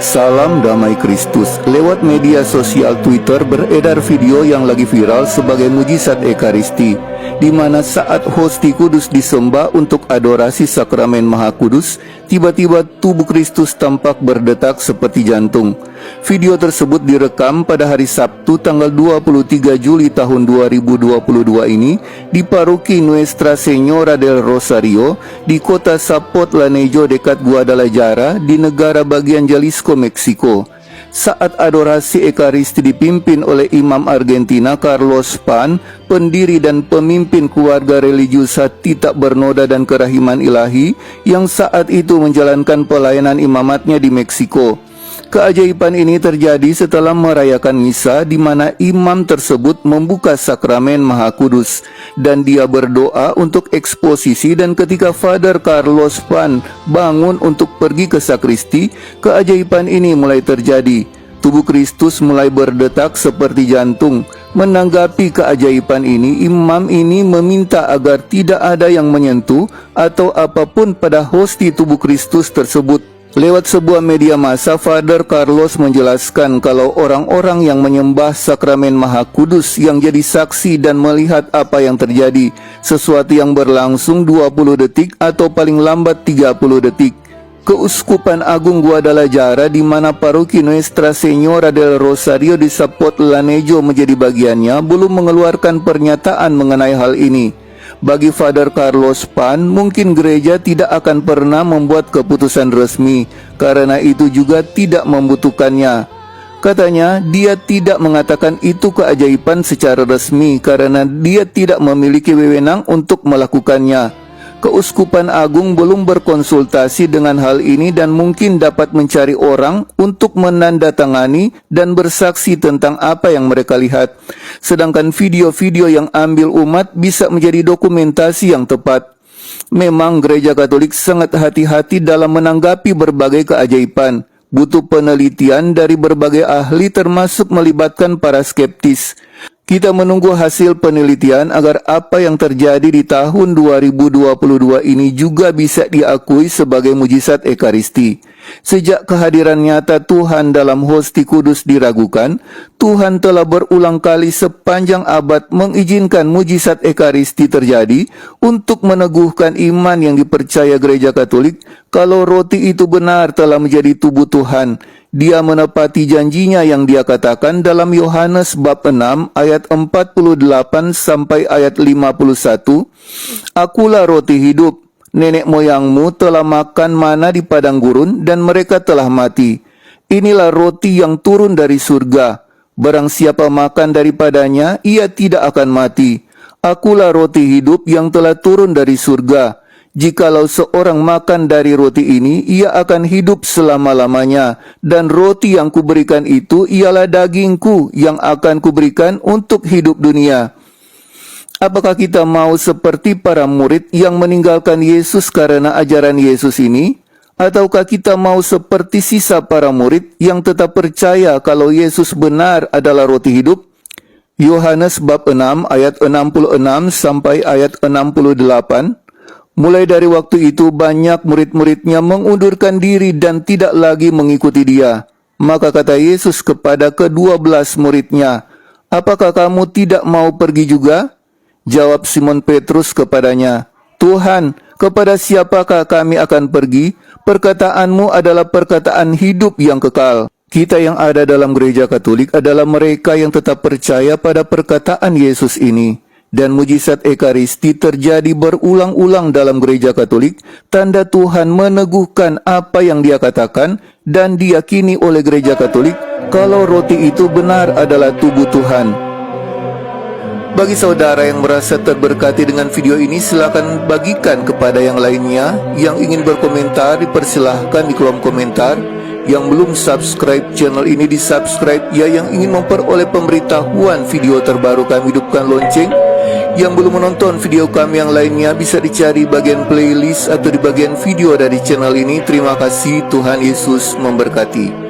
Salam damai Kristus. Lewat media sosial Twitter beredar video yang lagi viral sebagai mujizat Ekaristi, di mana saat hosti kudus disembah untuk adorasi sakramen Maha Kudus, tiba-tiba tubuh Kristus tampak berdetak seperti jantung. Video tersebut direkam pada hari Sabtu tanggal 23 Juli tahun 2022 ini di Paroki Nuestra Señora del Rosario di kota Zapotlanejo dekat Guadalajara di negara bagian Jalisco, Meksiko. Saat adorasi Ekaristi dipimpin oleh Imam Argentina Carlos Pan, pendiri dan pemimpin keluarga religius hati tak bernoda dan kerahiman ilahi yang saat itu menjalankan pelayanan imamatnya di Meksiko. Keajaiban ini terjadi setelah merayakan misa di mana imam tersebut membuka sakramen Maha Kudus dan dia berdoa untuk eksposisi, dan ketika Father Carlos Pan bangun untuk pergi ke sakristi, keajaiban ini mulai terjadi. Tubuh Kristus mulai berdetak seperti jantung. Menanggapi keajaiban ini, imam ini meminta agar tidak ada yang menyentuh atau apapun pada hosti tubuh Kristus tersebut. Lewat sebuah media massa, Father Carlos menjelaskan kalau orang-orang yang menyembah sakramen Maha Kudus yang jadi saksi dan melihat apa yang terjadi, sesuatu yang berlangsung 20 detik atau paling lambat 30 detik. Keuskupan Agung Guadalajara, di mana Paroki Nuestra Señora del Rosario di Zapotlanejo menjadi bagiannya, belum mengeluarkan pernyataan mengenai hal ini. Bagi Father Carlos Pan, mungkin gereja tidak akan pernah membuat keputusan resmi, karena itu juga tidak membutuhkannya. Katanya, dia tidak mengatakan itu keajaiban secara resmi karena dia tidak memiliki wewenang untuk melakukannya. Keuskupan Agung belum berkonsultasi dengan hal ini dan mungkin dapat mencari orang untuk menandatangani dan bersaksi tentang apa yang mereka lihat. Sedangkan video-video yang ambil umat bisa menjadi dokumentasi yang tepat. Memang gereja Katolik sangat hati-hati dalam menanggapi berbagai keajaiban. Butuh penelitian dari berbagai ahli termasuk melibatkan para skeptis. Kita menunggu hasil penelitian agar apa yang terjadi di tahun 2022 ini juga bisa diakui sebagai mujizat Ekaristi. Sejak kehadiran nyata Tuhan dalam hosti kudus diragukan, Tuhan telah berulang kali sepanjang abad mengizinkan mujizat Ekaristi terjadi untuk meneguhkan iman yang dipercaya gereja Katolik kalau roti itu benar telah menjadi tubuh Tuhan. Dia menepati janjinya yang dia katakan dalam Yohanes bab 6 ayat 48 sampai ayat 51. Akulah roti hidup. Nenek moyangmu telah makan mana di padang gurun dan mereka telah mati. Inilah roti yang turun dari surga. Barang siapa makan daripadanya, ia tidak akan mati. Akulah roti hidup yang telah turun dari surga. Jikalau seorang makan dari roti ini, ia akan hidup selama-lamanya. Dan roti yang kuberikan itu ialah dagingku yang akan kuberikan untuk hidup dunia. Apakah kita mau seperti para murid yang meninggalkan Yesus karena ajaran Yesus ini? Ataukah kita mau seperti sisa para murid yang tetap percaya kalau Yesus benar adalah roti hidup? Yohanes bab 6 ayat 66 sampai ayat 68. Mulai dari waktu itu banyak murid-muridnya mengundurkan diri dan tidak lagi mengikuti dia. Maka kata Yesus kepada ke-12 muridnya, "Apakah kamu tidak mau pergi juga?" Jawab Simon Petrus kepadanya, "Tuhan, kepada siapakah kami akan pergi? Perkataanmu adalah perkataan hidup yang kekal." Kita yang ada dalam gereja Katolik adalah mereka yang tetap percaya pada perkataan Yesus ini. Dan mujizat Ekaristi terjadi berulang-ulang dalam gereja Katolik, tanda Tuhan meneguhkan apa yang dia katakan dan diyakini oleh gereja Katolik kalau roti itu benar adalah tubuh Tuhan. Bagi saudara yang merasa terberkati dengan video ini, silakan bagikan kepada yang lainnya. Yang ingin berkomentar dipersilahkan di kolom komentar. Yang belum subscribe channel ini di subscribe ya. Yang ingin memperoleh pemberitahuan video terbaru kami, hidupkan lonceng. Yang belum menonton video kami yang lainnya bisa dicari bagian playlist atau di bagian video dari channel ini. Terima kasih, Tuhan Yesus memberkati.